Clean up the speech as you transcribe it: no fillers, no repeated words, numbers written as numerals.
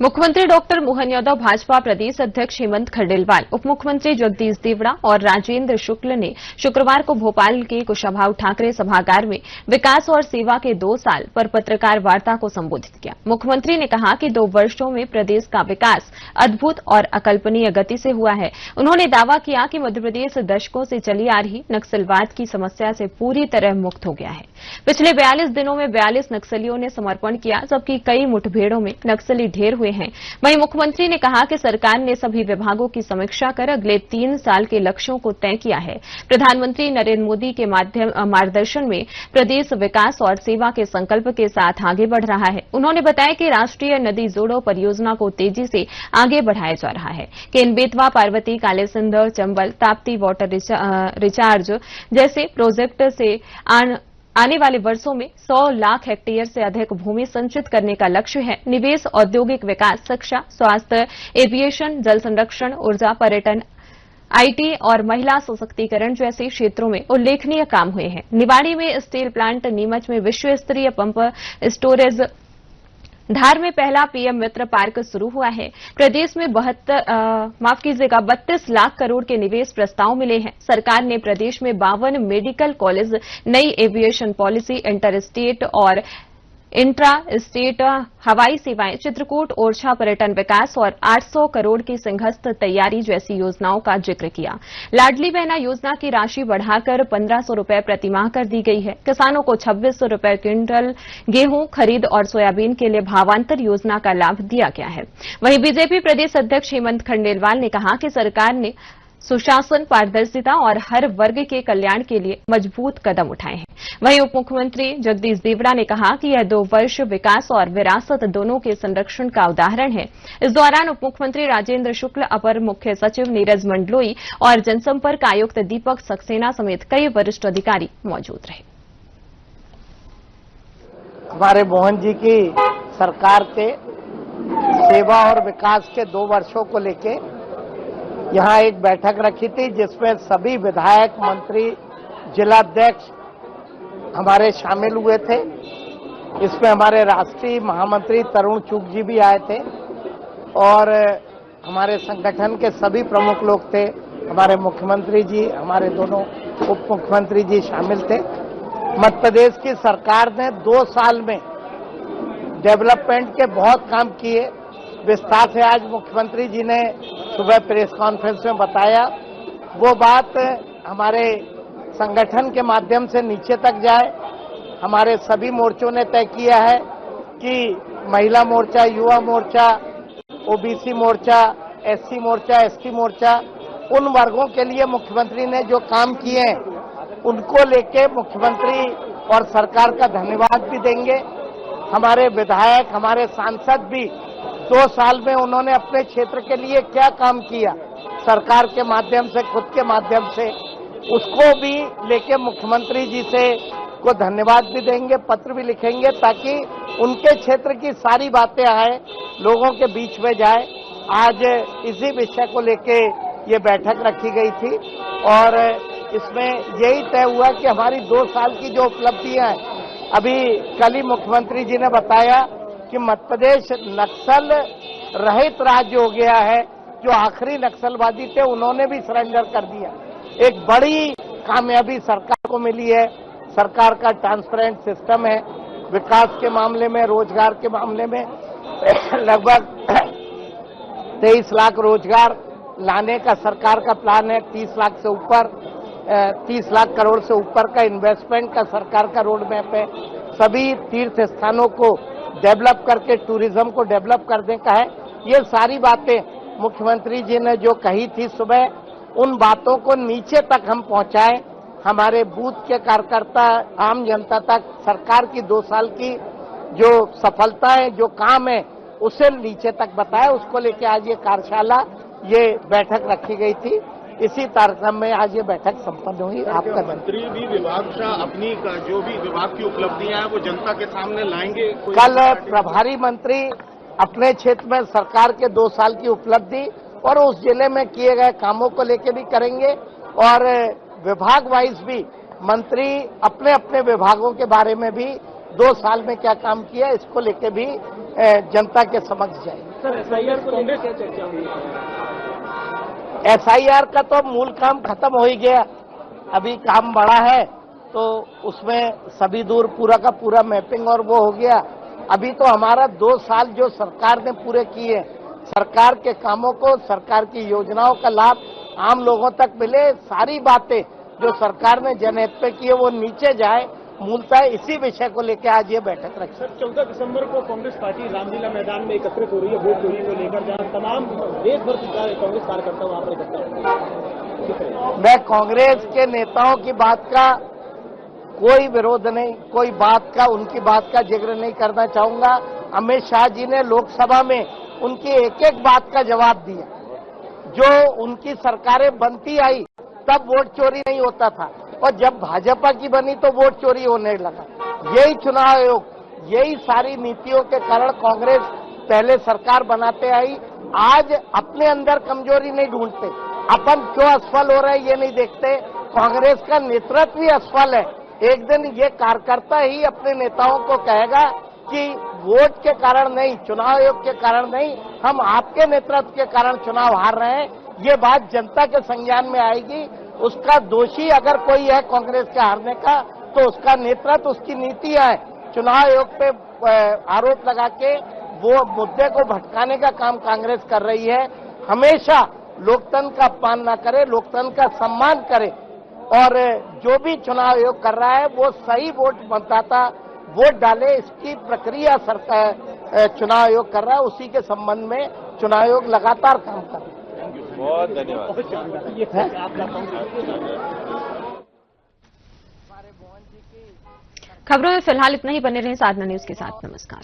मुख्यमंत्री डॉक्टर मोहन यादव, भाजपा प्रदेश अध्यक्ष हेमंत खंडेलवाल, उप मुख्यमंत्री जगदीश देवड़ा और राजेंद्र शुक्ल ने शुक्रवार को भोपाल के कुशाभाऊ ठाकरे सभागार में विकास और सेवा के 2 साल पर पत्रकार वार्ता को संबोधित किया। मुख्यमंत्री ने कहा कि 2 वर्षों में प्रदेश का विकास अद्भुत और अकल्पनीय गति से हुआ है। उन्होंने दावा किया कि मध्यप्रदेश दशकों से चली आ रही नक्सलवाद की समस्या से पूरी तरह मुक्त हो गया है। पिछले 42 दिनों में 42 नक्सलियों ने समर्पण किया, जबकि कई मुठभेड़ों में नक्सली ढेर हुए हैं। वहीं मुख्यमंत्री ने कहा कि सरकार ने सभी विभागों की समीक्षा कर अगले 3 साल के लक्ष्यों को तय किया है। प्रधानमंत्री नरेंद्र मोदी के मार्गदर्शन में प्रदेश विकास और सेवा के संकल्प के साथ आगे बढ़ रहा है। उन्होंने बताया कि राष्ट्रीय नदी जोड़ो परियोजना को तेजी से आगे बढ़ाया जा रहा है। केन बेतवा, पार्वती, कालीसिंध, चंबल, ताप्ती वाटर रिचार्ज जैसे प्रोजेक्ट से आने वाले वर्षों में 100 लाख हेक्टेयर से अधिक भूमि संचित करने का लक्ष्य है। निवेश, औद्योगिक विकास, शिक्षा, स्वास्थ्य, एविएशन, जल संरक्षण, ऊर्जा, पर्यटन, आईटी और महिला सशक्तिकरण जैसे क्षेत्रों में उल्लेखनीय काम हुए हैं। निवाड़ी में स्टील प्लांट, नीमच में विश्व स्तरीय पंप स्टोरेज, धार में पहला पीएम मित्र पार्क शुरू हुआ है। प्रदेश में 32 लाख करोड़ के निवेश प्रस्ताव मिले हैं। सरकार ने प्रदेश में 52 मेडिकल कॉलेज, नई एविएशन पॉलिसी, इंटर स्टेट और इंट्रा स्टेट हवाई सेवाएं, चित्रकूट ओरछा पर्यटन विकास और 800 करोड़ की सिंहस्थ तैयारी जैसी योजनाओं का जिक्र किया। लाडली बहना योजना की राशि बढ़ाकर 1500 रुपए प्रतिमाह कर दी गई है। किसानों को 2600 रुपए क्विंटल गेहूं खरीद और सोयाबीन के लिए भावांतर योजना का लाभ दिया गया है। वहीं बीजेपी प्रदेश अध्यक्ष हेमंत खंडेलवाल ने कहा कि सरकार ने सुशासन, पारदर्शिता और हर वर्ग के कल्याण के लिए मजबूत कदम उठाए हैं। वहीं उप मुख्यमंत्री जगदीश देवड़ा ने कहा कि यह 2 वर्ष विकास और विरासत दोनों के संरक्षण का उदाहरण है। इस दौरान उप मुख्यमंत्री राजेंद्र शुक्ल, अपर मुख्य सचिव नीरज मंडलोई और जनसंपर्क आयुक्त दीपक सक्सेना समेत कई वरिष्ठ अधिकारी मौजूद रहे। हमारे मोहन जी की सरकार के सेवा और विकास के 2 वर्षों को लेके यहाँ एक बैठक रखी थी, जिसमें सभी विधायक, मंत्री, जिलाध्यक्ष हमारे शामिल हुए थे। इसमें हमारे राष्ट्रीय महामंत्री तरुण चुग जी भी आए थे और हमारे संगठन के सभी प्रमुख लोग थे। हमारे मुख्यमंत्री जी, हमारे दोनों उप मुख्यमंत्री जी शामिल थे। मध्य प्रदेश की सरकार ने 2 साल में डेवलपमेंट के बहुत काम किए। विस्तार से आज मुख्यमंत्री जी ने सुबह प्रेस कॉन्फ्रेंस में बताया। वो बात हमारे संगठन के माध्यम से नीचे तक जाए। हमारे सभी मोर्चों ने तय किया है कि महिला मोर्चा, युवा मोर्चा, ओबीसी मोर्चा, एससी मोर्चा, एसटी मोर्चा, उन वर्गों के लिए मुख्यमंत्री ने जो काम किए हैं उनको लेके मुख्यमंत्री और सरकार का धन्यवाद भी देंगे। हमारे विधायक, हमारे सांसद भी 2 साल में उन्होंने अपने क्षेत्र के लिए क्या काम किया, सरकार के माध्यम से, खुद के माध्यम से, उसको भी लेके मुख्यमंत्री जी से को धन्यवाद भी देंगे, पत्र भी लिखेंगे, ताकि उनके क्षेत्र की सारी बातें आए, लोगों के बीच में जाए। आज इसी विषय को लेके ये बैठक रखी गई थी और इसमें यही तय हुआ कि हमारी 2 साल की जो उपलब्धियां हैं, अभी कल ही मुख्यमंत्री जी ने बताया कि मध्य प्रदेश नक्सल रहित राज्य हो गया है। जो आखिरी नक्सलवादी थे उन्होंने भी सरेंडर कर दिया। एक बड़ी कामयाबी सरकार को मिली है। सरकार का ट्रांसपेरेंट सिस्टम है। विकास के मामले में, रोजगार के मामले में लगभग 23 लाख रोजगार लाने का सरकार का प्लान है। 30 लाख से ऊपर 30 लाख करोड़ से ऊपर का इन्वेस्टमेंट का सरकार का रोड मैप है। सभी तीर्थ स्थानों को डेवलप करके टूरिज्म को डेवलप करने का है। ये सारी बातें मुख्यमंत्री जी ने जो कही थी सुबह, उन बातों को नीचे तक हम पहुंचाएं। हमारे बूथ के कार्यकर्ता, आम जनता तक सरकार की 2 साल की जो सफलता है, जो काम है, उसे नीचे तक बताएं। उसको लेके आज ये कार्यशाला, ये बैठक रखी गई थी। इसी कार्यक्रम में आज ये बैठक संपन्न हुई। आपका मंत्री भी विभाग अपनी जो भी विभाग की उपलब्धियां हैं वो जनता के सामने लाएंगे। कल प्रभारी मंत्री अपने क्षेत्र में सरकार के 2 साल की उपलब्धि और उस जिले में किए गए कामों को लेकर भी करेंगे और विभाग वाइज भी मंत्री अपने अपने विभागों के बारे में भी 2 साल में क्या काम किया, इसको लेकर भी जनता के समक्ष जाएंगे। सर एसआईआर को लेकर क्या चर्चा हुई? एसआईआर का तो मूल काम खत्म हो ही गया, अभी काम बड़ा है तो उसमें सभी दूर पूरा का पूरा मैपिंग और वो हो गया। अभी तो हमारा 2 साल जो सरकार ने पूरे किए, सरकार के कामों को, सरकार की योजनाओं का लाभ आम लोगों तक मिले, सारी बातें जो सरकार ने जनहित पे की है वो नीचे जाए, मूलतः इसी विषय को लेकर आज ये बैठक रखी। सर 14 दिसंबर को कांग्रेस पार्टी रामलीला मैदान में एकत्रित हो रही है वोट चोरी को लेकर, जहां तमाम देश भर के कांग्रेस कार्यकर्ता वहां पर इकट्ठा होंगे। मैं कांग्रेस के नेताओं की बात का कोई विरोध नहीं, कोई बात का, उनकी बात का जिक्र नहीं करना चाहूंगा। अमित शाह जी ने लोकसभा में उनकी एक एक बात का जवाब दिया। जो उनकी सरकारें बनती आई तब वोट चोरी नहीं होता था, और जब भाजपा की बनी तो वोट चोरी होने लगा। यही चुनाव आयोग, यही सारी नीतियों के कारण कांग्रेस पहले सरकार बनाते आई। आज अपने अंदर कमजोरी नहीं ढूंढते, अपन क्यों असफल हो रहे हैं ये नहीं देखते, कांग्रेस का नेतृत्व भी असफल है। एक दिन ये कार्यकर्ता ही अपने नेताओं को कहेगा कि वोट के कारण नहीं, चुनाव आयोग के कारण नहीं, हम आपके नेतृत्व के कारण चुनाव हार रहे हैं। ये बात जनता के संज्ञान में आएगी। उसका दोषी अगर कोई है कांग्रेस के हारने का तो उसका नेतृत्व, उसकी नीतियां है। चुनाव आयोग पे आरोप लगा के वो मुद्दे को भटकाने का काम कांग्रेस कर रही है। हमेशा लोकतंत्र का अपमान न करे, लोकतंत्र का सम्मान करे, और जो भी चुनाव आयोग कर रहा है वो सही वोट मतदाता वोट डाले, इसकी प्रक्रिया सरकार चुनाव आयोग कर रहा है। उसी के संबंध में चुनाव आयोग लगातार काम कर रहा है। बहुत धन्यवाद। खबरों में फिलहाल इतना ही। बने रहें साधना न्यूज के साथ। नमस्कार।